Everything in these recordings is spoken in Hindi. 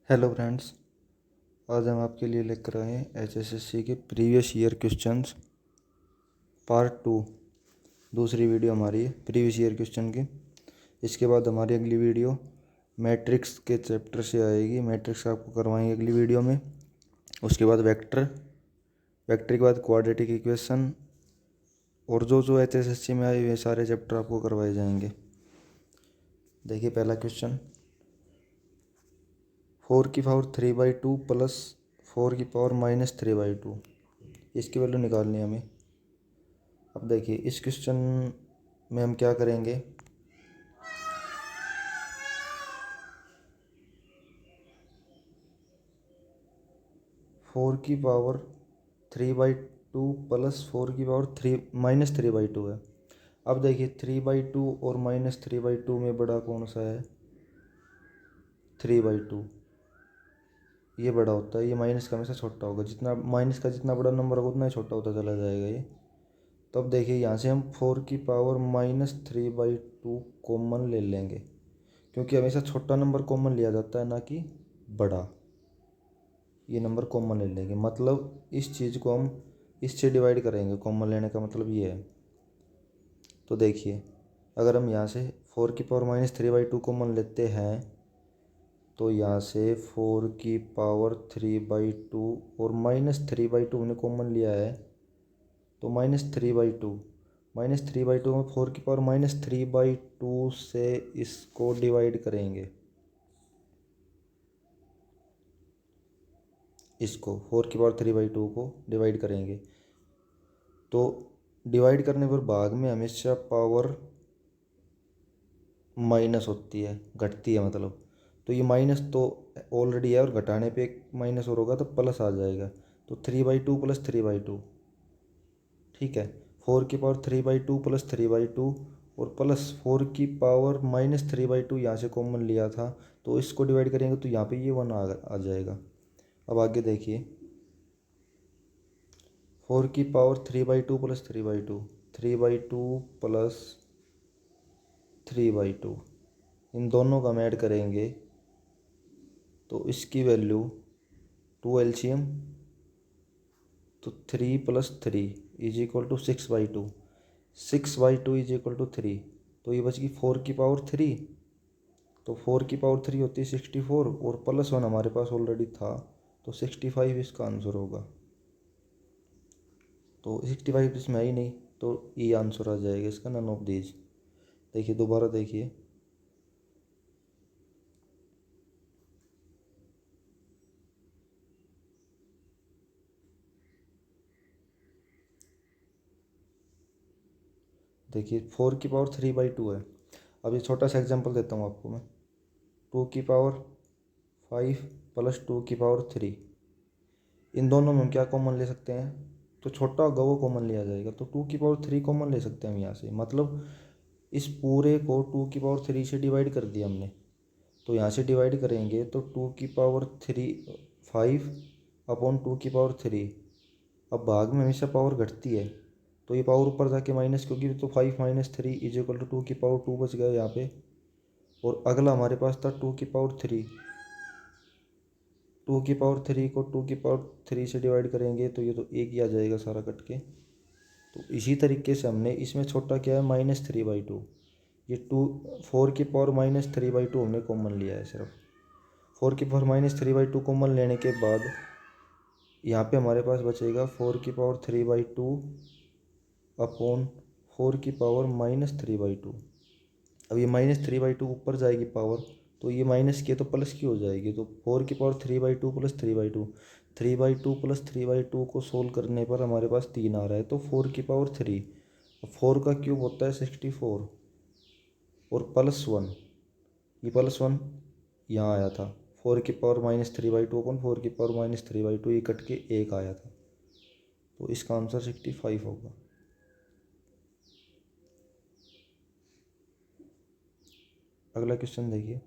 Hello friends. आज हम आपके लिए लेकर आए हैं एचएसएससी के प्रीवियस ईयर क्वेश्चंस पार्ट 2। दूसरी वीडियो हमारी है प्रीवियस ईयर क्वेश्चन की। इसके बाद हमारी अगली वीडियो मैट्रिक्स के चैप्टर से आएगी। मैट्रिक्स आपको करवाएंगे अगली वीडियो में। उसके बाद वेक्टर के बाद क्वाड्रेटिक इक्वेशन और जो एचएसएससी में आए हुए सारे चैप्टर आपको करवाए जाएंगे। देखिए पहला क्वेश्चन, 4^3/2 प्लस 4^-3/2 इसकी वैल्यू निकालनी है हमें। अब देखिए इस क्वेश्चन में हम क्या करेंगे, फोर की पावर 3/2 प्लस 4^3 है। अब देखिए 3/2 और -3/2 में बड़ा कौन सा है? 3/2 ये बड़ा होता है, ये माइनस का हमेशा छोटा होगा। जितना माइनस का जितना बड़ा नंबर होगा उतना ही छोटा होता चला जाएगा ये। तो अब देखिए यहाँ से हम 4^-3/2 कॉमन ले लेंगे, क्योंकि हमेशा छोटा नंबर कॉमन लिया जाता है ना कि बड़ा। ये नंबर कॉमन ले लेंगे, मतलब इस चीज़ को हम इससे डिवाइड करेंगे। कॉमन लेने का मतलब ये है। तो देखिए अगर हम यहाँ से 4^-3/2 कॉमन लेते हैं तो यहाँ से 4^3/2 और -3/2 हमने कॉमन लिया है तो -3/2 में 4^-3/2 से इसको डिवाइड करेंगे। इसको 4^3/2 को डिवाइड करेंगे तो डिवाइड करने पर भाग में हमेशा पावर माइनस होती है, घटती है मतलब। तो ये माइनस तो ऑलरेडी है और घटाने पे एक माइनस और होगा तो प्लस आ जाएगा। तो 3/2 + 3/2, ठीक है। 4^3/2 + 3/2 और प्लस 4^-3/2 यहाँ से कॉमन लिया था तो इसको डिवाइड करेंगे तो यहाँ पे ये 1 आ जाएगा। अब आगे देखिए 4^3/2 + 3/2, 3/2 + 3/2 इन दोनों का हम ऐड करेंगे तो इसकी वैल्यू 2 LCM तो 3 + 3 = 6/2, 6/2 = 3। तो ये बच गई 4^3। तो 4^3 होती है 64 और +1 हमारे पास ऑलरेडी था तो 65 इसका आंसर होगा। तो 65 इसमें है ही नहीं तो ये आंसर आ जाएगा इसका, नन ऑफ दीज। देखिए दोबारा देखिए, देखिए 4^3/2 है। अब ये छोटा सा एग्जांपल देता हूँ आपको मैं। 2^5 + 2^3 इन दोनों में हम क्या कॉमन ले सकते हैं? तो छोटा होगा वो कॉमन लिया जाएगा। तो 2^3 कॉमन ले सकते हैं हम यहाँ से, मतलब इस पूरे को 2^3 से डिवाइड कर दिया हमने। तो यहाँ से डिवाइड करेंगे तो 2^3 अब भाग में हमेशा पावर घटती है तो ये पावर ऊपर जाके माइनस क्योंकि तो 5 - 3 = 2^2 बच गया यहाँ पे। और अगला हमारे पास था 2^3 को 2^3 से डिवाइड करेंगे तो ये तो एक ही आ जाएगा सारा कट के। तो इसी तरीके से हमने इसमें छोटा क्या है -3/2, ये 4^-3/2 हमने कॉमन लिया है सिर्फ। 4^-3/2 कॉमन लेने के बाद यहाँ पे हमारे पास बचेगा 4^3/2 अपॉन 4^-3/2। अब ये -3/2 ऊपर जाएगी पावर तो ये माइनस की है तो प्लस की हो जाएगी। तो 4^3/2 + 3/2, 3/2 + 3/2 को सोल्व करने पर हमारे पास 3 आ रहा है तो 4^3। अब 4 का क्यूब होता है 64 और +1, ये +1 यहाँ आया था। 4^-3/2 अपन 4^-3/2 ये कट के 1 आया था तो इसका आंसर 65 होगा। अगला क्वेश्चन देखिए,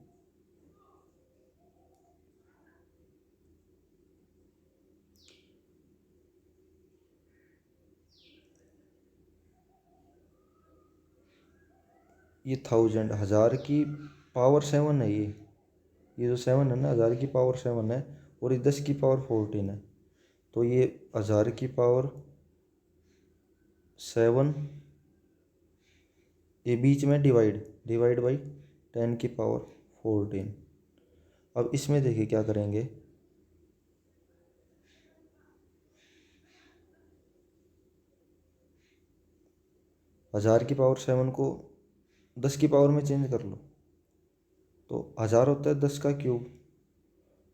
ये 1000 की पावर 7 है। ये जो 7 है ना, 1000 की पावर 7 है और ये 10 की पावर 14 है। तो ये 1000 की पावर 7, ये बीच में डिवाइड बाई 10 की पावर 14। अब इसमें देखिए क्या करेंगे, हज़ार की पावर 7 को 10 की पावर में चेंज कर लो तो 1000 होता है 10 का क्यूब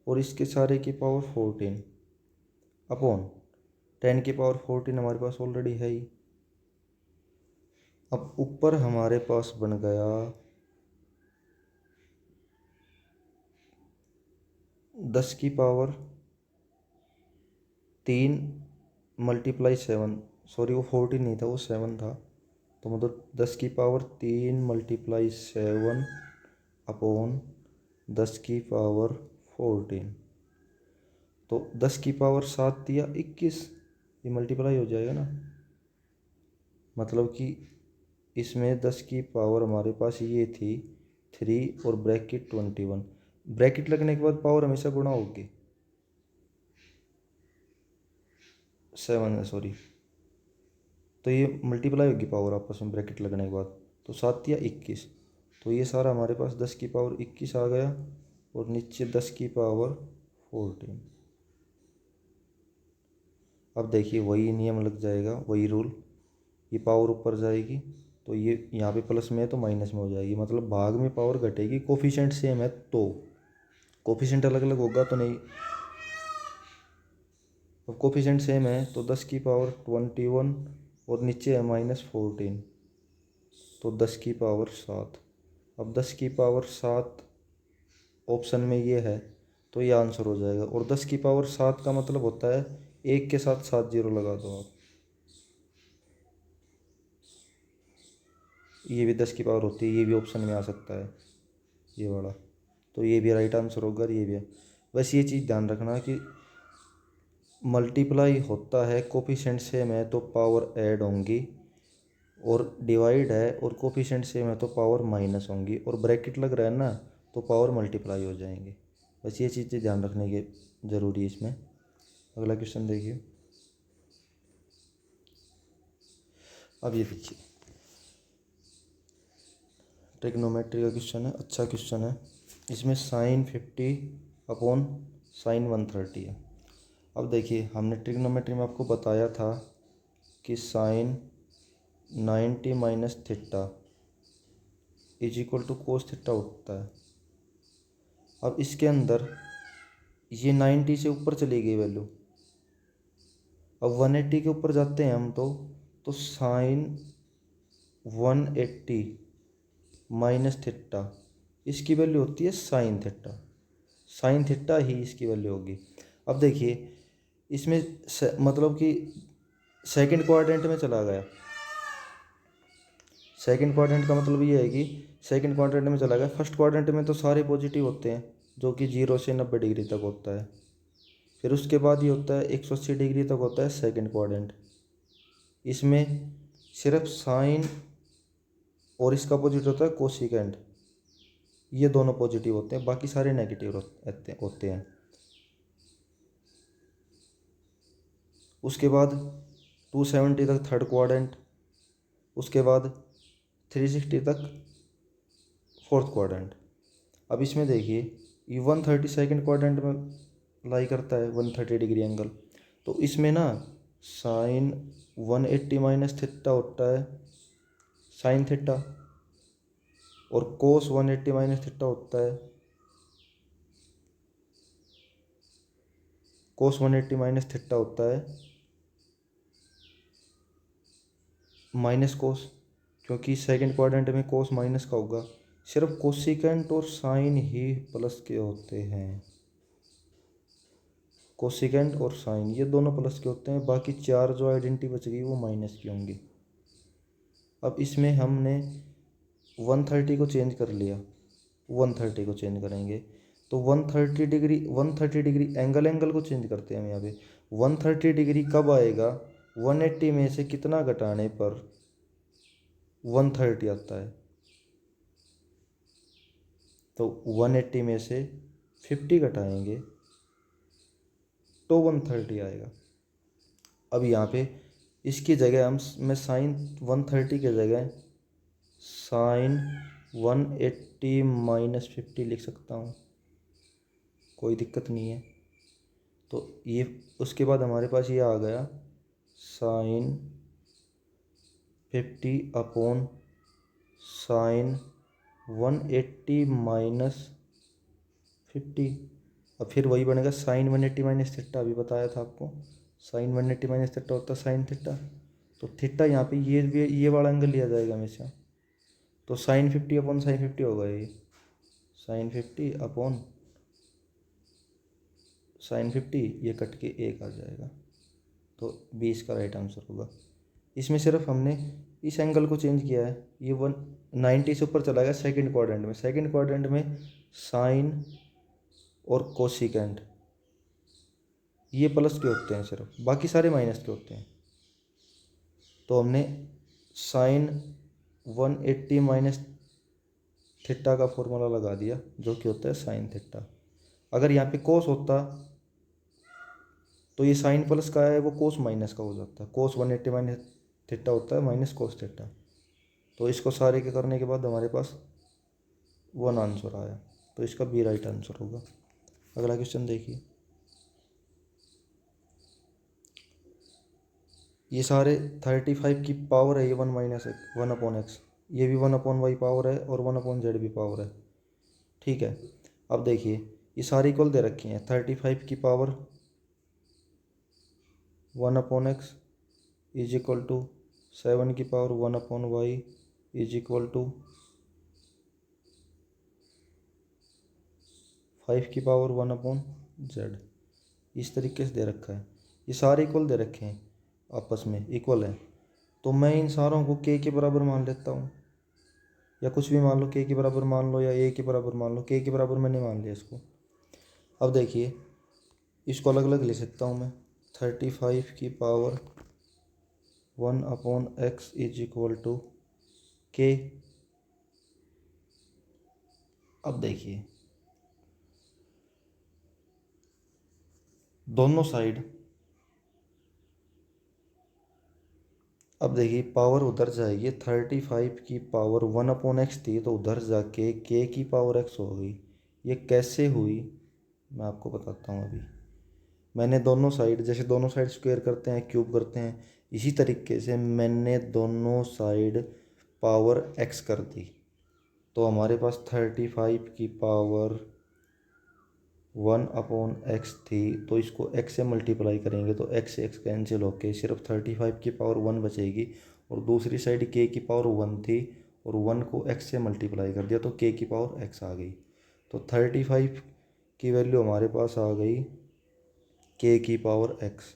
और इसके सारे की पावर 14 अपॉन 10 की पावर 14 हमारे पास ऑलरेडी है ही। अब ऊपर हमारे पास बन गया 10 की पावर 3 मल्टीप्लाई 7, सॉरी वो 14 नहीं था, वो 7 था। तो मतलब 10 की पावर 3 मल्टीप्लाई 7 अपॉन 10 की पावर 14। तो 10 की पावर 7 दिया 21, ये मल्टीप्लाई हो जाएगा ना। मतलब कि इसमें 10 की पावर हमारे पास ये थी 3 और ब्रैकेट 21। ब्रैकेट लगने के बाद पावर हमेशा गुणा होगी, 7 है सॉरी, तो ये मल्टीप्लाई होगी पावर आपस में ब्रैकेट लगने के बाद। तो 7 या 21, तो ये सारा हमारे पास 10 की पावर 21 आ गया और नीचे 10 की पावर 14। अब देखिए वही नियम लग जाएगा, वही रूल, ये पावर ऊपर जाएगी तो ये यहाँ पे प्लस में है तो माइनस में हो जाएगी, मतलब भाग में पावर घटेगी। कोफिशिएंट सेम है तो, कोफिशिएंट अलग अलग होगा तो नहीं। अब कोफिशिएंट सेम है तो 10 की पावर 21 और नीचे है -14, तो 10 की पावर 7। अब 10 की पावर 7 ऑप्शन में ये है तो ये आंसर हो जाएगा। और 10 की पावर 7 का मतलब होता है 1 के साथ 7 जीरो लगा दो आप, ये भी 10 की पावर होती है, ये भी ऑप्शन में आ सकता है ये वाला, तो ये भी राइट आंसर होगा और ये भी है। बस ये चीज़ ध्यान रखना कि मल्टीप्लाई होता है कोफिशिएंट सेम है तो पावर ऐड होंगी, और डिवाइड है और कोफिशिएंट सेम है तो पावर माइनस होंगी, और ब्रैकेट लग रहा है ना तो पावर मल्टीप्लाई हो जाएंगे। बस ये चीज़ें ध्यान रखने की ज़रूरी है इसमें। अगला क्वेश्चन देखिए। अब ये देखिए ट्रिग्नोमेट्री का क्वेश्चन है, अच्छा क्वेश्चन है। इसमें साइन 50 अपॉन साइन 130 है। अब देखिए हमने ट्रिग्नोमेट्री में आपको बताया था कि sine 90 minus theta is equal to cos theta होता है। अब इसके अंदर ये 90 से ऊपर चली गई वैल्यू, अब 180 के ऊपर जाते हैं हम तो साइन 180 माइनस थीटा इसकी वैल्यू होती है साइन थीटा, साइन थीटा ही इसकी वैल्यू होगी। अब देखिए इसमें मतलब कि सेकंड क्वाड्रेंट में चला गया, सेकंड क्वाड्रेंट का मतलब ये है कि सेकंड क्वाड्रेंट में चला गया। फर्स्ट क्वाड्रेंट में तो सारे पॉजिटिव होते हैं जो कि 0 से 90 डिग्री तक होता है। फिर उसके बाद ये होता है 180 डिग्री तक होता है सेकंड क्वाड्रेंट। इसमें सिर्फ साइन और इसका अपोजिट होता है कोसिकेंट, ये दोनों पॉजिटिव होते हैं, बाकी सारे नेगेटिव होते हैं। उसके बाद 270 तक थर्ड क्वाड्रेंट, उसके बाद 360 तक फोर्थ क्वाड्रेंट। अब इसमें देखिए ये 130 सेकंड क्वाड्रेंट में लाई करता है 130 डिग्री एंगल, तो इसमें ना साइन 180 माइनस थीटा होता है साइन थीटा, और कोस 180 माइनस थीटा होता है कोस 180 माइनस थीटा होता है माइनस कोस, क्योंकि सेकंड क्वाड्रेंट में कोस माइनस का होगा। सिर्फ कोसिकेंट और साइन ही प्लस के होते हैं, कोसिकेंट और साइन ये दोनों प्लस के होते हैं, बाकी चार जो आइडेंटिटी बच गई वो माइनस की होंगी। अब इसमें हमने 130 को चेंज कर लिया, 130 को चेंज करेंगे तो 130 डिग्री एंगल को चेंज करते हैं हम यहाँ पे। 130 डिग्री कब आएगा, 180 में से कितना घटाने पर 130 आता है, तो 180 में से 50 घटाएंगे तो 130 आएगा। अब यहाँ पे इसकी जगह मैं साइन 130 की जगह साइन 180 माइनस 50 लिख सकता हूँ, कोई दिक्कत नहीं है। तो ये उसके बाद हमारे पास ये आ गया साइन 50 अपॉन साइन 180 माइनस 50। अब फिर वही बनेगा साइन 180 माइनस थीटा, अभी बताया था आपको साइन 180 माइनस थीटा होता है साइन थीटा। तो थीटा यहाँ पे ये वाला एंगल लिया जाएगा हमेशा। तो साइन 50 अपॉन साइन 50 होगा ये साइन 50 अपॉन साइन 50, ये कट के एक आ जाएगा। तो 20 का राइट आंसर होगा। इसमें सिर्फ हमने इस एंगल को चेंज किया है, ये 190 से ऊपर चला गया सेकंड क्वाड्रेंट में। सेकंड क्वाड्रेंट में साइन और कोसिकेंट ये प्लस के होते हैं सिर्फ, बाकी सारे माइनस के होते हैं। तो हमने साइन 180 माइनस थीटा का फॉर्मूला लगा दिया जो कि होता है साइन थीटा। अगर यहाँ पे कोस होता तो ये साइन प्लस का है वो कोस माइनस का हो जाता है। कोस 180 माइनस थीटा होता है माइनस कोस थीटा। तो इसको सारे के करने के बाद हमारे पास 1 आंसर आया, तो इसका बी राइट आंसर होगा। अगला क्वेश्चन देखिए। ये सारे 35 की पावर है, ये 1 माइनस 1 अपॉन एक्स, ये भी 1 अपॉन वाई पावर है और 1 अपॉन जेड भी पावर है। ठीक है, अब देखिए ये सारी इक्वल दे रखी हैं। 35 की power 1 upon x is equal to 7 की power 1 upon y is equal to 5 की पावर 1 अपॉन जेड। इस तरीके से दे रखा है। ये सारे इक्वल दे रखे हैं, आपस में इक्वल है। तो मैं इन सारों को के के बराबर मान लेता हूँ, या कुछ भी मान लो, के के बराबर मान लो या ए के बराबर मान लो। के के बराबर मैंने मान लिया इसको। अब देखिए इसको अलग अलग ले सकता हूँ मैं। 35 की power 1 upon x is equal to k. अब देखिए दोनों साइड, अब देखिए पावर उधर जाएगी। 35 की पावर 1 अपॉन एक्स थी तो उधर जाके के की पावर एक्स हो गई। ये कैसे हुई मैं आपको बताता हूँ। अभी मैंने दोनों साइड, जैसे दोनों साइड स्क्वायर करते हैं क्यूब करते हैं, इसी तरीके से मैंने दोनों साइड पावर एक्स कर दी। तो हमारे पास 35 की पावर 1 अपॉन एक्स थी, तो इसको एक्स से मल्टीप्लाई करेंगे तो एक्स से एक्स कैंसिल होके सिर्फ 35 की पावर 1 बचेगी। और दूसरी साइड के की पावर 1 थी और 1 को एक्स से मल्टीप्लाई कर दिया तो के की पावर एक्स आ गई। तो 35 की वैल्यू हमारे पास आ गई के की पावर एक्स।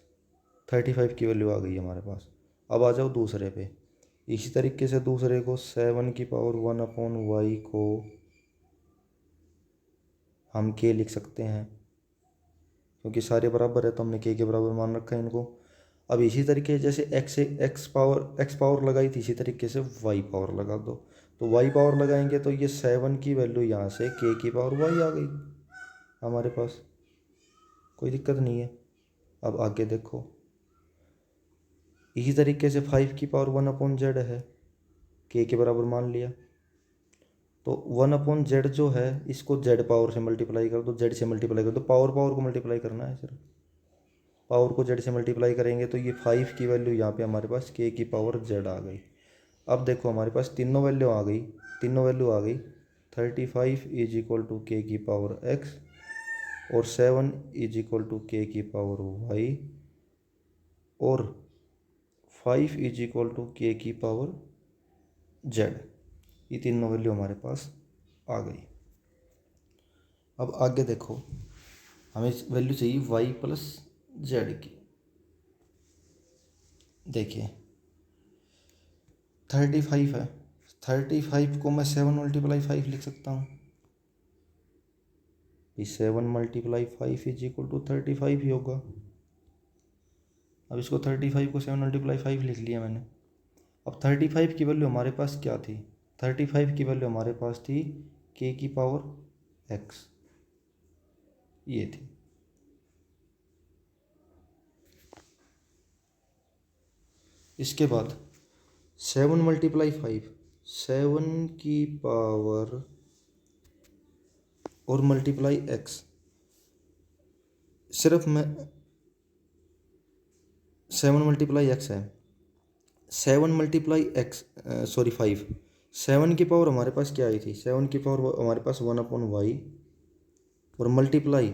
35 की वैल्यू आ गई हमारे पास। अब आ जाओ दूसरे पे। इसी तरीके से दूसरे को 7 की पावर 1 अपॉन वाई को हम के लिख सकते हैं, क्योंकि सारे बराबर है तो हमने के बराबर मान रखा है इनको। अब इसी तरीके जैसे एक्स पावर लगाई थी, इसी तरीके से वाई पावर लगा दो। तो वाई पावर लगाएंगे तो ये 7 की वैल्यू यहाँ से के की पावर वाई आ गई हमारे पास, कोई दिक्कत नहीं है। अब आगे देखो इसी तरीके से 5 की पावर 1 अपॉन जेड है, के बराबर मान लिया। तो 1 अपॉन जेड जो है इसको जेड पावर से मल्टीप्लाई कर दो, जेड से मल्टीप्लाई कर दो। पावर को मल्टीप्लाई करना है सिर्फ, पावर को जेड से मल्टीप्लाई करेंगे तो ये 5 की वैल्यू यहाँ पे हमारे पास के की पावर जेड आ गई। अब देखो हमारे पास तीनों वैल्यू आ गई, तीनों वैल्यू आ गई। 35 इज इक्वल टू के की पावर एक्स और 7 इज इक्वल टू के की पावर वाई और 5 इज इक्वल टू के की पावर जेड। ये तीनों वैल्यू हमारे पास आ गई। अब आगे देखो हमें वैल्यू चाहिए वाई प्लस जेड की। देखिए 35 है, 35 को मैं 7 मल्टीप्लाई 5 लिख सकता हूँ। 7 मल्टीप्लाई 5 इज इक्वल टू 35 ही होगा। अब इसको 35 को 7 मल्टीप्लाई 5 लिख लिया मैंने। अब 35 की वैल्यू हमारे पास क्या थी? 35 की वैल्यू हमारे पास थी के की पावर एक्स। ये थी। इसके बाद 7 मल्टीप्लाई 5, 7 की पावर और मल्टीप्लाई एक्स। सिर्फ मैं 7 मल्टीप्लाई एक्स है, 7 मल्टीप्लाई एक्स, सॉरी 5। 7 की पावर हमारे पास क्या आई थी, 7 की पावर हमारे पास 1/y और मल्टीप्लाई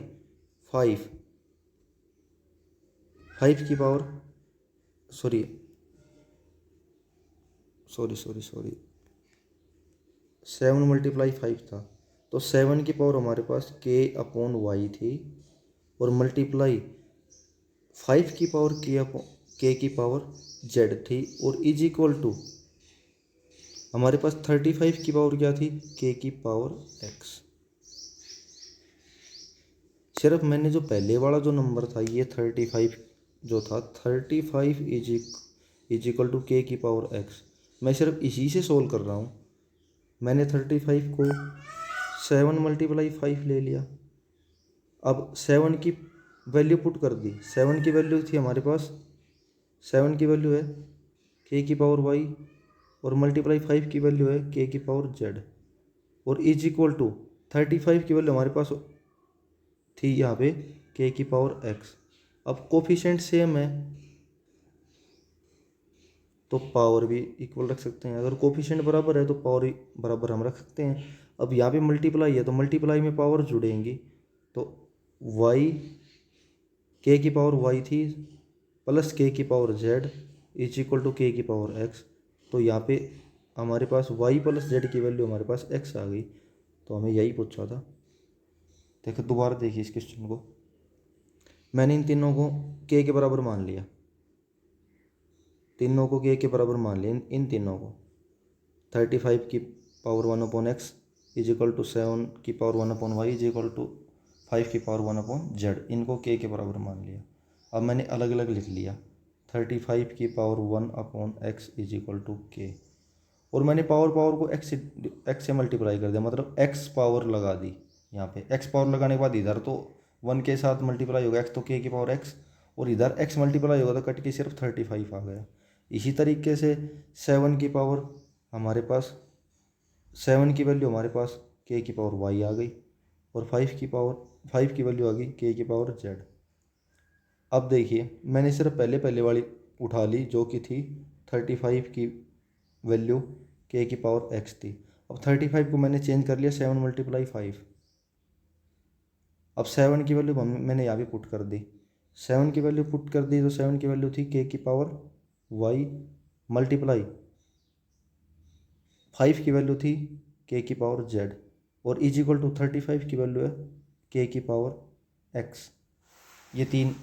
5, 5 की power, sorry sorry sorry sorry 7 multiply 5 था, तो 7 की पावर हमारे पास k/y थी और मल्टीप्लाई 5 की पावर k की पावर z थी और इज इक्वल टू हमारे पास 35 की पावर क्या थी, k की पावर x। सिर्फ मैंने जो पहले वाला जो नंबर था ये 35 जो था, 35 इज इक्वल टू k की पावर x, मैं सिर्फ इसी से सोल्व कर रहा हूँ। मैंने 35 को 7 मल्टीप्लाई 5 ले लिया, अब 7 की वैल्यू पुट कर दी। 7 की वैल्यू थी हमारे पास, 7 की वैल्यू है k की पावर y और मल्टीप्लाई 5 की वैल्यू है k की पावर z और इज इक्वल टू 35 की वैल्यू हमारे पास थी यहाँ पे k की पावर x। अब कोफिशिएंट सेम है तो पावर भी इक्वल रख सकते हैं, अगर कोफिशिएंट बराबर है तो पावर बराबर हम रख सकते हैं। अब यहाँ पे मल्टीप्लाई है तो मल्टीप्लाई में पावर जुड़ेंगी, तो y k की पावर y थी प्लस k की power z is equal to k की पावर x, तो यहाँ पे हमारे पास y प्लस z की वैल्यू हमारे पास x आ गई, तो हमें यही पूछा था। देखो दोबारा देखिए इस क्वेश्चन को, मैंने इन तीनों को k के बराबर मान लिया, तीनों को k के बराबर मान लिया, इन तीनों को 35 की power 1/x is equal to 7 की power 1/y is equal to 5 की पावर 1/z, इनको k के बराबर मान लिया। अब मैंने अलग अलग लिख लिया, 35 की power 1/x is equal to k, और मैंने पावर को x से मल्टीप्लाई कर दिया, मतलब x पावर लगा दी। यहाँ पे x पावर लगाने के बाद इधर तो 1 के साथ मल्टीप्लाई होगा x, तो k की पावर x, और इधर x मल्टीप्लाई होगा तो कट के सिर्फ 35 आ गया। इसी तरीके से 7 की पावर हमारे पास, 7 की वैल्यू हमारे पास k की पावर y आ गई और 5 की वैल्यू आ गई k की पावर z। अब देखिए मैंने सिर्फ पहले वाली उठा ली जो कि थी 35 की वैल्यू k की पावर x थी। अब 35 को मैंने चेंज कर लिया 7 मल्टीप्लाई 5, अब 7 की वैल्यू मैंने यहाँ भी पुट कर दी, 7 की वैल्यू पुट कर दी तो 7 की वैल्यू थी k की पावर y मल्टीप्लाई 5 की वैल्यू थी k की पावर z और इज इक्वल टू 35 की वैल्यू है k की पावर x। ये तीन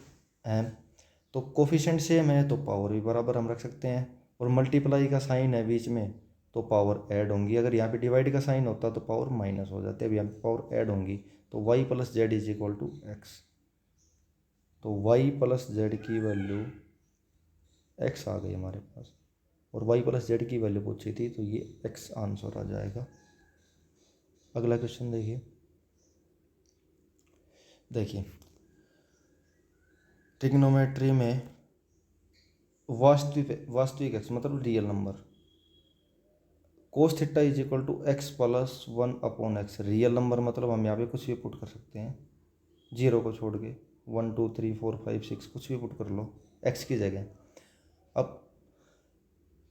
हैं, तो कोफिशिएंट सेम है तो पावर भी बराबर हम रख सकते हैं, और मल्टीप्लाई का साइन है बीच में तो पावर ऐड होंगी, अगर यहाँ पे डिवाइड का साइन होता तो पावर माइनस हो जाती है, अब यहाँ पे पावर ऐड होंगी, तो y plus z is equal to x, तो y प्लस जेड की वैल्यू x आ गई हमारे पास, और y प्लस जेड की वैल्यू पूछी थी तो ये x आंसर आ जाएगा। अगला क्वेश्चन देखिए ट्रिग्नोमेट्री में वास्तविक x मतलब real number, cos theta is equal to x plus 1/x, real number मतलब हम यहाँ पे कुछ भी पुट कर सकते हैं, जीरो को छोड़ के 1 2 3 4 5 6 कुछ भी पुट कर लो x की जगह। अब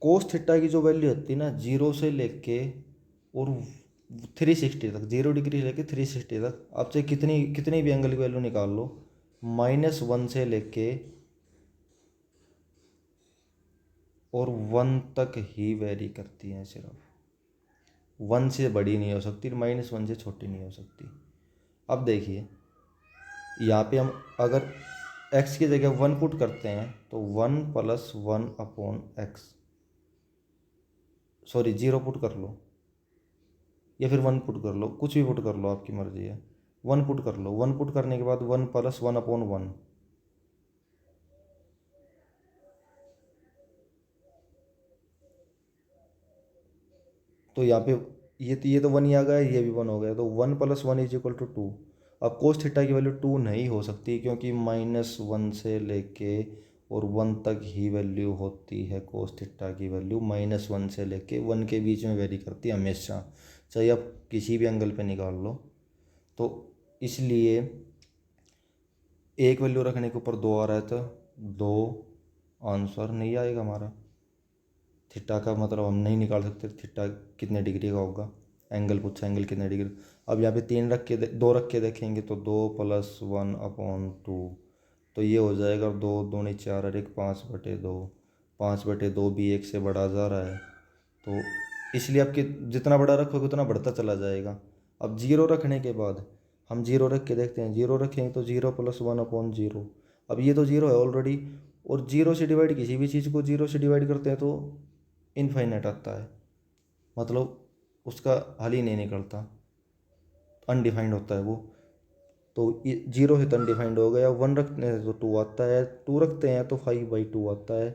कोस थीटा की जो वैल्यू होती है ना, जीरो से लेके और 360 तक, 0 डिग्री से लेके 360 तक, आपसे कितनी भी एंगल की वैल्यू निकाल लो, -1 से लेके और 1 तक ही वेरी करती हैं, सिर्फ 1 से बड़ी नहीं हो सकती, -1 से छोटी नहीं हो सकती। अब देखिए यहाँ पे हम अगर x की जगह 1 पुट करते हैं तो 1 प्लस 1/x, सॉरी 0 पुट कर लो या फिर 1 पुट कर लो, कुछ भी पुट कर लो आपकी मर्जी है, 1 पुट कर लो, 1 पुट करने के बाद 1 प्लस 1/1, तो यहाँ पे ये तो 1 ही आ गया, ये भी 1 हो गया, तो 1 प्लस 1 इज इक्वल टू 2। अब कोस थीटा की वैल्यू 2 नहीं हो सकती, क्योंकि -1 से लेके और 1 तक ही वैल्यू होती है। कोस थीटा की वैल्यू -1 से लेके 1 के बीच में वेरी करती है हमेशा, चाहे आप किसी भी एंगल पे निकाल लो। तो इसलिए एक वैल्यू रखने के ऊपर 2 आ रहा है, तो 2 आंसर नहीं आएगा हमारा। थीटा का मतलब हम नहीं निकाल सकते थीटा कितने डिग्री का होगा। एंगल पूछा, एंगल कितने डिग्री। अब यहाँ पे 3 रख के 2 रख के देखेंगे तो 2 + 1/2, तो ये हो जाएगा 2 दूनी 4 और 1 5/2। 5/2 भी 1 से बढ़ा जा रहा है, तो इसलिए आपके जितना बड़ा रखोगे उतना बढ़ता चला जाएगा। अब 0 रखने के बाद हम 0 रख के देखते हैं। 0 रखेंगे तो 0 + 1/0। अब ये तो 0 है ऑलरेडी, और 0 से डिवाइड किसी भी चीज़ को 0 से डिवाइड करते हैं तो इनफाइनाइट आता है, मतलब उसका हल ही नहीं निकलता, अनडिफाइंड होता है वो। तो 0 है तो अनडिफाइंड हो गया। 1 रखते हैं तो 2 आता है, 2 रखते हैं तो 5/2 आता है।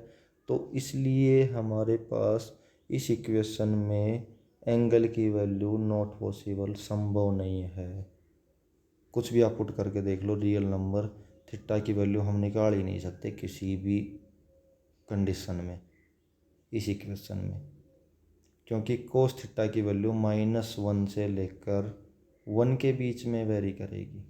तो इसलिए हमारे पास इस इक्वेशन में एंगल की वैल्यू नॉट पॉसिबल, संभव नहीं है। कुछ भी आप पुट करके देख लो, रियल नंबर थीटा की वैल्यू हम निकाल ही नहीं सकते किसी भी कंडीशन में इस इक्वेशन में, क्योंकि कोस थीटा की वैल्यू -1 से लेकर 1 के बीच में वेरी करेगी।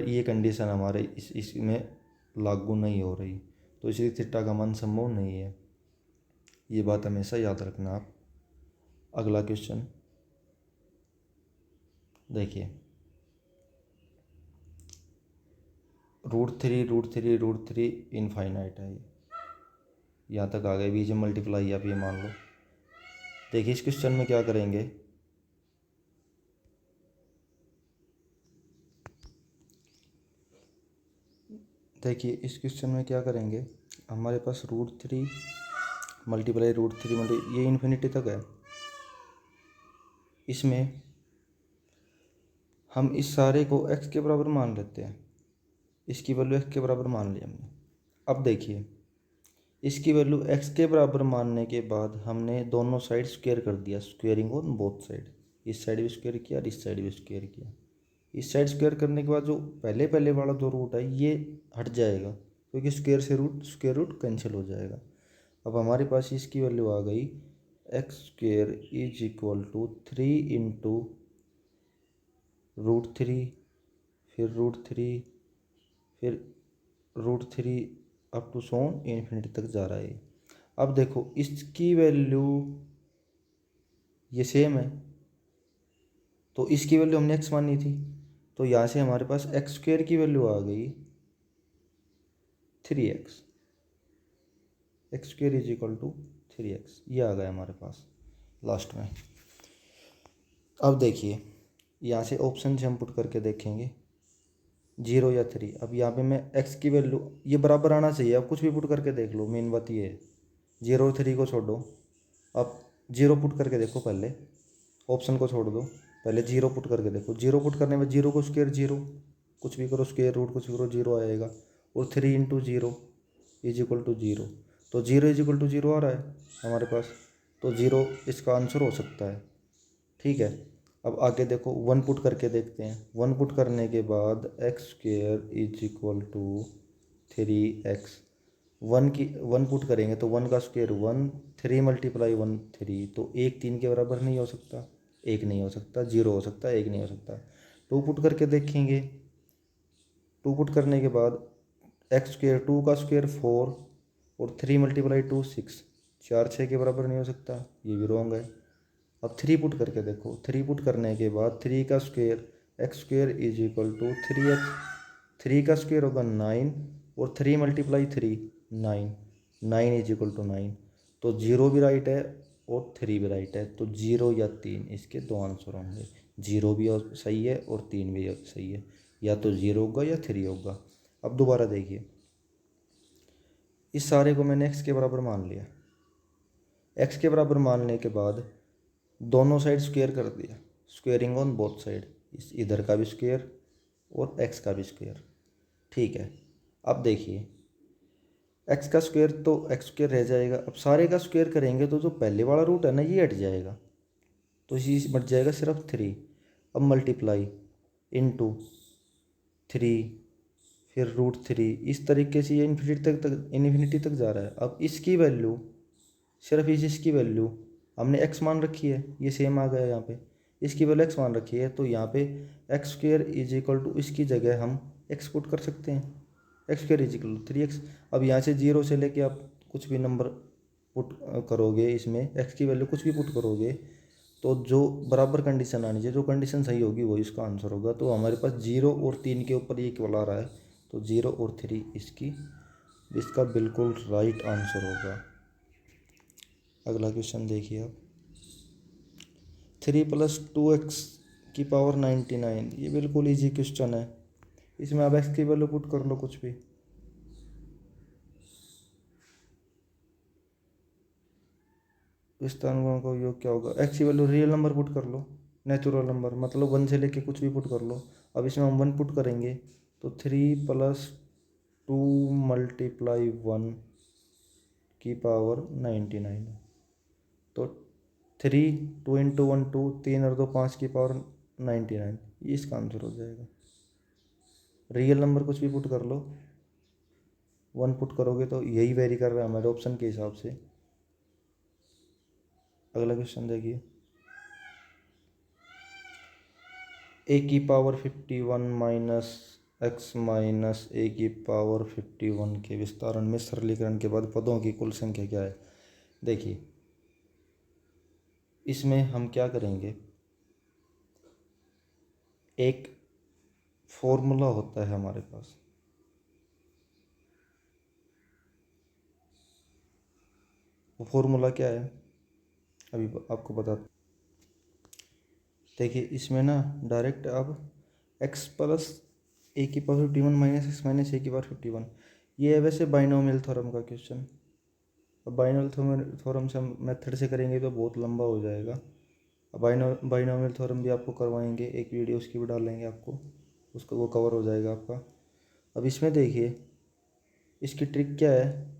ये कंडीशन हमारे इसमें लागू नहीं हो रही, तो इसलिए थीटा का मान संभव नहीं है। ये बात हमेशा याद रखना आप। अगला क्वेश्चन देखिए, √3 इनफाइनाइट है। ये यहाँ तक आ गए, बीच में मल्टीप्लाई आप ये मान लो। देखिए इस क्वेश्चन में क्या करेंगे, देखिए इस क्वेश्चन में क्या करेंगे, हमारे पास √3 मल्टीप्लाई √3 ये इन्फिनिटी तक है। इसमें हम इस सारे को x के बराबर मान लेते हैं। इसकी वैल्यू x के बराबर मान ली हमने। अब देखिए इसकी वैल्यू x के बराबर मानने के बाद हमने दोनों साइड स्क्वायर कर दिया, स्क्वेयरिंग ऑन बोथ साइड। इस साइड भी स्क्वायर किया और इस साइड भी स्क्वायर किया। इस साइड स्क्वायर करने के बाद जो पहले पहले वाला जो रूट है ये हट जाएगा, क्योंकि स्क्वायर से स्क्वायर रूट कैंसिल हो जाएगा। अब हमारे पास इसकी वैल्यू आ गई x² = 3 × √3, फिर √3, फिर √3 अप टू सोन इन्फिनिटी तक जा रहा है। अब देखो इसकी वैल्यू ये सेम है, तो इसकी वैल्यू हमने x मानी थी, तो यहाँ से हमारे पास x² की वैल्यू आ गई 3x। x² = 3x, ये आ गया हमारे पास लास्ट में। अब देखिए यहाँ से ऑप्शन से हम पुट करके देखेंगे 0 या 3। अब यहाँ पे मैं x की वैल्यू ये बराबर आना चाहिए, अब कुछ भी पुट करके देख लो, मेन बात ये है। 0 और 3 को छोड़ो, अब 0 पुट करके देखो, पहले ऑप्शन को छोड़ दो, पहले 0 पुट करके देखो। 0 पुट करने में 0 को स्क्वायर 0, कुछ भी करो स्क्वायर रूट कुछ भी करो 0 आएगा, और 3 × 0 = 0, तो 0 = 0 आ रहा है हमारे पास, तो 0 इसका आंसर हो सकता है। ठीक है, अब आगे देखो 1 पुट करके देखते हैं। 1 पुट करने के बाद x² = 3x। 1 पुट करेंगे तो 1 का स्क्वायर 1, 3 × 1 3, तो 1 3 के बराबर नहीं हो सकता, 1 नहीं हो सकता, 0 हो सकता है, 1 नहीं हो सकता। 2 पुट करके देखेंगे। 2 पुट करने के बाद x², 2 का स्क्वायर 4 और 3 × 2 6, 4 6 के बराबर नहीं हो सकता, ये भी रॉन्ग है। अब 3 पुट करके देखो। 3 पुट करने के बाद 3 का स्क्वायर x² = 3x। 3 का स्क्वायर होगा 9 और 3 × 3 9, 9 = 9, तो 0 भी राइट है और 3 भी राइट है, तो 0 या 3 इसके दो आंसर होंगे। 0 भी सही है और 3 भी सही है, या तो 0 होगा या 3 होगा। अब दोबारा देखिए, इस सारे को मैंने x के बराबर मान लिया। x के बराबर मानने के बाद दोनों साइड स्क्वायर कर दिया, स्क्वेयरिंग ऑन बोथ साइड, इधर का भी स्क्वायर और x का भी स्क्वायर। ठीक है, अब देखिए x का स्क्वायर तो x² रह जाएगा। अब सारे का स्क्वायर करेंगे तो जो पहले वाला रूट है ना ये हट जाएगा, तो इसी बच जाएगा सिर्फ 3। अब मल्टीप्लाई इनटू 3, फिर √3, इस तरीके से ये इन्फिनिटी तक जा रहा है। अब इसकी वैल्यू, सिर्फ इसकी वैल्यू हमने x मान रखी है, ये सेम आ गया यहाँ पे, इसकी वैल्यू x मान रखी है, तो यहाँ पे x² इज इक्वल टू, इसकी जगह हम x पुट कर सकते हैं, x² is equal to 3x। अब यहाँ से 0 से लेके आप कुछ भी नंबर पुट करोगे, इसमें x की वैल्यू कुछ भी पुट करोगे, तो जो बराबर कंडीशन आनी चाहिए, जो कंडीशन सही होगी वही इसका आंसर होगा। तो हमारे पास 0 और 3 के ऊपर ये इक्वल आ रहा है, तो 0 और 3 इसका बिल्कुल राइट आंसर होगा। अगला क्वेश्चन देखिए आप, 3 + 2x की पावर 99, ये बिल्कुल इजी क्वेश्चन है। इसमें आप x की वैल्यू पुट कर लो कुछ भी, विस्तार गुणन का योग क्या होगा, x की वैल्यू रियल नंबर पुट कर लो, नेचुरल नंबर, मतलब 1 से लेके कुछ भी पुट कर लो। अब इसमें हम 1 पुट करेंगे, तो 3 + 2 × 1 की पावर 99, तो 3, 2 × 1 2, 3 और 2 5 की पावर 99, ये इसका आंसर हो जाएगा। रियल नंबर कुछ भी पुट कर लो, 1 पुट करोगे तो यही वेरी कर रहा है हमारे ऑप्शन के हिसाब से। अगला क्वेश्चन देखिए, a की पावर 51 - x - a की पावर 51 के विस्तारण में सरलीकरण के बाद पदों की कुल संख्या क्या है। देखिए इसमें हम क्या करेंगे, एक फॉर्मूला होता है हमारे पास, वो फॉर्मूला क्या है अभी आपको बता। देखिए इसमें ना डायरेक्ट अब x + a की पावर 51 - x - a की पावर 51, ये है वैसे बाइनोमियल थ्योरम का क्वेश्चन। अब बाइनोमियल थ्योरम से हम मेथड से करेंगे तो बहुत लंबा हो जाएगा। अब बाइनोमियल थ्योरम भी आपको करवाएंगे, एक वीडियो उसकी भी डालेंगे आपको, उसको वो कवर हो जाएगा आपका। अब इसमें देखिए इसकी ट्रिक क्या है,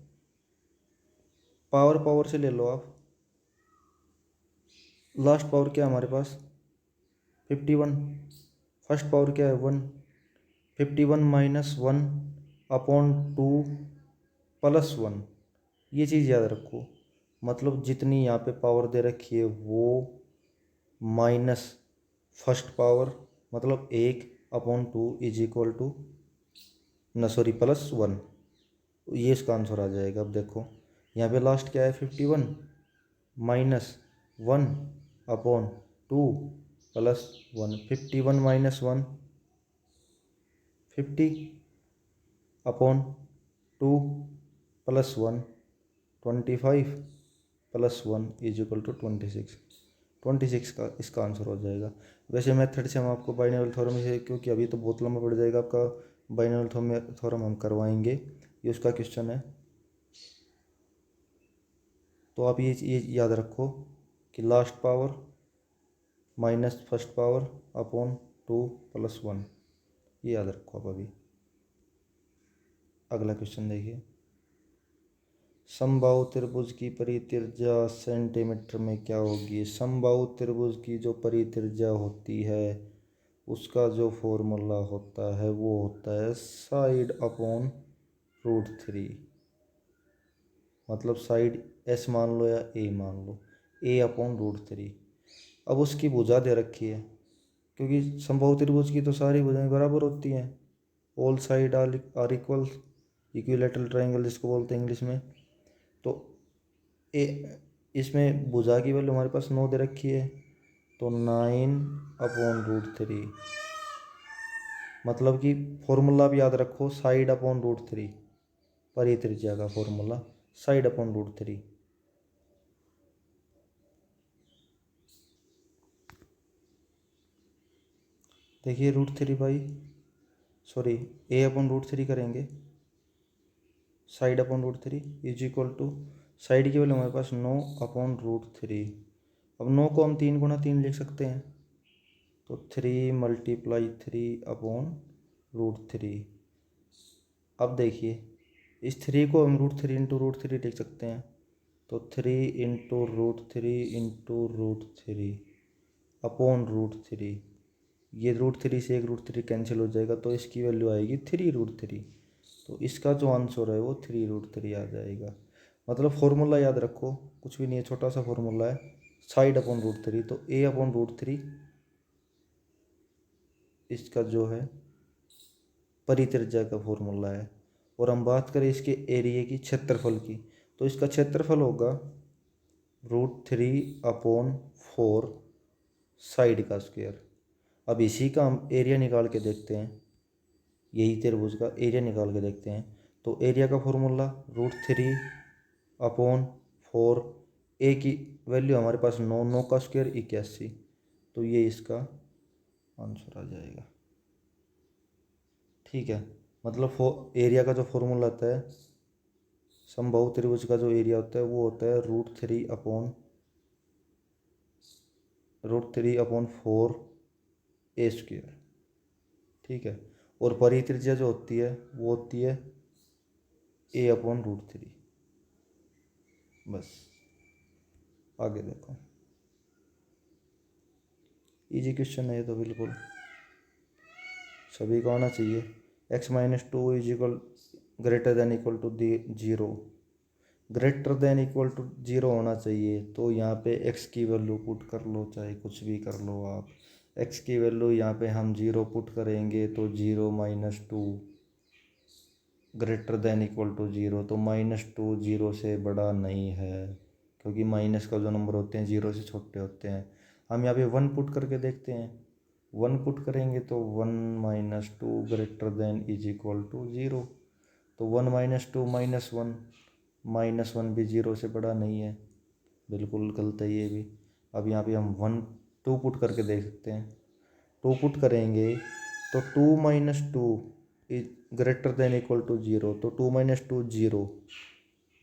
पावर से ले लो आप, लास्ट पावर क्या है हमारे पास 51, फर्स्ट पावर क्या है 1, 51 - 1/2 + 1, ये चीज़ याद रखो। मतलब जितनी यहाँ पे पावर दे रखी है वो माइनस फर्स्ट पावर, मतलब 1/2 इज इक्वल टू +1, ये इसका आंसर आ जाएगा। अब देखो यहाँ पे लास्ट क्या है 51 - 1/2 + 1, 51 - 1 50/2 + 1 25 + 1 इज इक्वल टू 26 का इसका आंसर हो जाएगा। वैसे मेथड से हम आपको बाइनोमियल थ्योरम से, क्योंकि अभी तो बहुत लंबा पड़ जाएगा आपका, बाइनोमियल थ्योरम हम करवाएंगे, ये उसका क्वेश्चन है। तो आप ये याद रखो कि last power minus first power /2 + 1, ये याद रखो आप अभी। अगला क्वेश्चन देखिए, समबाहु त्रिभुज की परित्रिज्या सेंटीमीटर में क्या होगी। समबाहु त्रिभुज की जो परित्रिज्या होती है उसका जो फॉर्मूला होता है वो होता है साइड अपॉन √3, मतलब साइड S मान लो या A मान लो, A/√3। अब उसकी भुजा दे रखी है, क्योंकि समबाहु त्रिभुज की तो सारी भुजाएं बराबर होती हैं, all side are equal, equilateral triangle जिसको बोलते हैं इंग्लिश में। तो इसमें भुजा की वैल्यू हमारे पास 9 दे रखी है, तो 9/√3, मतलब कि फॉर्मूला भी याद रखो साइड अपॉन √3, परित्रिज्या का फॉर्मूला साइड अपॉन √3। देखिए A/√3 करेंगे, side upon √3 is equal to, side की वैल्यू हमारे पास 9/√3। अब 9 को हम 3 × 3 लिख सकते हैं, तो 3 × 3/√3। अब देखिए इस 3 को हम √3 × √3 लिख सकते हैं, तो 3 × √3 × √3 /√3, ये √3 से एक √3 कैंसिल हो जाएगा, तो इसकी वैल्यू आएगी 3√3। तो इसका जो आंसर है वो 3√3 आ जाएगा। मतलब फॉर्मूला याद रखो, कुछ भी नहीं है, छोटा सा फॉर्मूला है, साइड अपॉन √3, तो a अपॉन √3 इसका जो है परित्रिज्या का फॉर्मूला है। और हम बात करें इसके एरिया की, क्षेत्रफल की, तो इसका क्षेत्रफल होगा √3/4 साइड का स्क्वायर। अब इसी का हम एरिया निकाल के देखते हैं, यही त्रिभुज का एरिया निकाल के देखते हैं। तो एरिया का फॉर्मूला √3/4, ए की वैल्यू हमारे पास 9, 9 का स्क्वायर 81, तो ये इसका आंसर आ जाएगा। ठीक है, मतलब एरिया का जो फॉर्मूला आता है, समबाहु त्रिभुज का जो एरिया होता है वो होता है √3/4 ए स्क्वायर। ठीक है, और परित्रिज्या जो होती है वो होती है a अपॉन √3। बस आगे देखो, इजी क्वेश्चन है ये तो, बिल्कुल सभी को आना चाहिए। x-2 is equal greater than equal to 0, greater than equal to 0 होना चाहिए। तो यहाँ पे x की वैल्यू पुट कर लो, चाहे कुछ भी कर लो आप। x की वैल्यू यहाँ पे हम 0 पुट करेंगे तो 0-2 ग्रेटर देन इक्वल टू 0, तो -2 0 से बड़ा नहीं है, क्योंकि माइनस का जो नंबर होते हैं 0 से छोटे होते हैं। हम यहाँ पे 1 पुट करके देखते हैं, 1 पुट करेंगे तो 1 - 2 greater than is equal to 0, तो 1 - 2 -1 भी 0 से बड़ा नहीं है, बिल्कुल गलत है ये भी। अब यहाँ पे हम 2 पुट करके देख सकते हैं, 2 पुट करेंगे तो 2 - 2 ग्रेटर देन इक्वल टू 0, तो 2 - 2 0,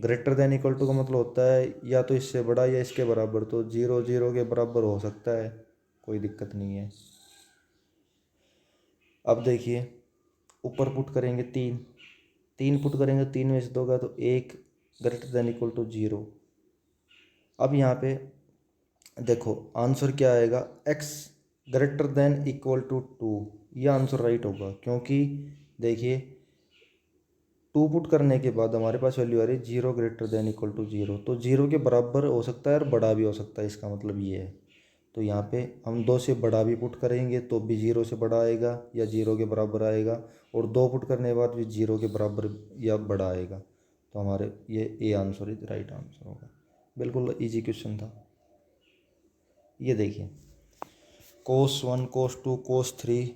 ग्रेटर देन इक्वल टू का मतलब होता है या तो इससे बड़ा या इसके बराबर, तो 0 0 के बराबर हो सकता है, कोई दिक्कत नहीं है। अब देखिए ऊपर पुट करेंगे 3 पुट करेंगे, 3 में से 2 का तो 1 ग्रेटर देन इक्वल टू 0। अब यहाँ पे देखो आंसर क्या आएगा, x greater than equal to 2, ये आंसर राइट होगा, क्योंकि देखिए 2 पुट करने के बाद हमारे पास वैल्यू आ रही है 0 ग्रेटर देन इक्वल टू 0, तो 0 के बराबर हो सकता है और बड़ा भी हो सकता है, इसका मतलब ये है। तो यहाँ पे हम 2 से बड़ा भी पुट करेंगे तो भी 0 से बड़ा आएगा या 0 के बराबर आएगा, और 2 पुट करने के बाद भी 0 के बराबर या बड़ा आएगा, तो हमारे ये आंसर इज राइट आंसर होगा। बिल्कुल इजी क्वेश्चन था। ये देखिए cos1 cos2 cos3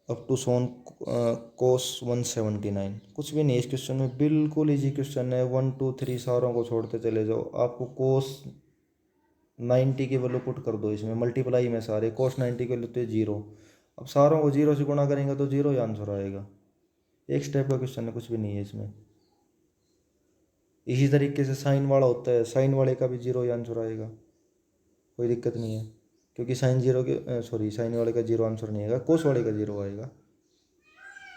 up to Son cos 179, कुछ भी नहीं इस क्वेश्चन में, बिल्कुल इजी क्वेश्चन है। 1 2 3 सारों को छोड़ते चले जाओ, आपको cos 90 की वैल्यू पुट कर दो इसमें, मल्टीप्लाई में सारे cos 90 के लेते 0, अब सारों को 0 से गुणा करेंगे तो 0 ही आंसर आएगा। एक स्टेप का क्वेश्चन है, कुछ भी नहीं है इसमें। इसी तरीके से साइन वाला होता है, साइन वाले का भी 0 ही आंसर आएगा, कोई दिक्कत नहीं है, क्योंकि साइन वाले का 0 आंसर नहीं आएगा, कोस वाले का 0 आएगा,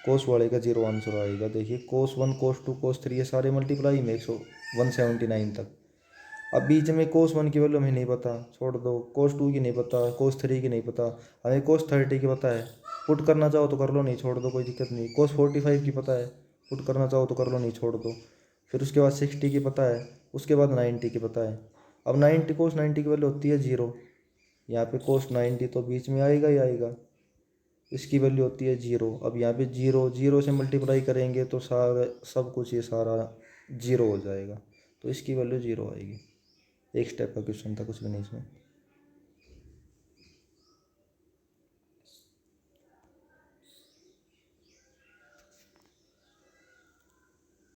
कोस वाले का 0 आंसर आएगा। देखिए cos 1 cos 2 cos 3 ये सारे मल्टीप्लाई में 179 तक। अब बीच में cos 1 की वैल्यू हमें नहीं पता, छोड़ दो, cos 2 की नहीं पता, cos 3 की नहीं पता, हमें cos 30 की पता है, पुट करना चाहो तो कर लो, नहीं छोड़ दो, कोई दिक्कत नहीं। cos 45 की पता है, पुट करना चाहो तो कर लो, नहीं छोड़ दो। फिर उसके बाद 60 की पता है, उसके बाद 90 की पता है। अब 90 cos 90 की वैल्यू होती है 0, यहाँ पे cos 90 तो बीच में आएगा ही आएगा, इसकी वैल्यू होती है 0। अब यहाँ पे 0 से मल्टीप्लाई करेंगे तो सारा सब कुछ ये सारा 0 हो जाएगा, तो इसकी वैल्यू 0 आएगी। एक स्टेप का क्वेश्चन था, कुछ भी नहीं इसमें।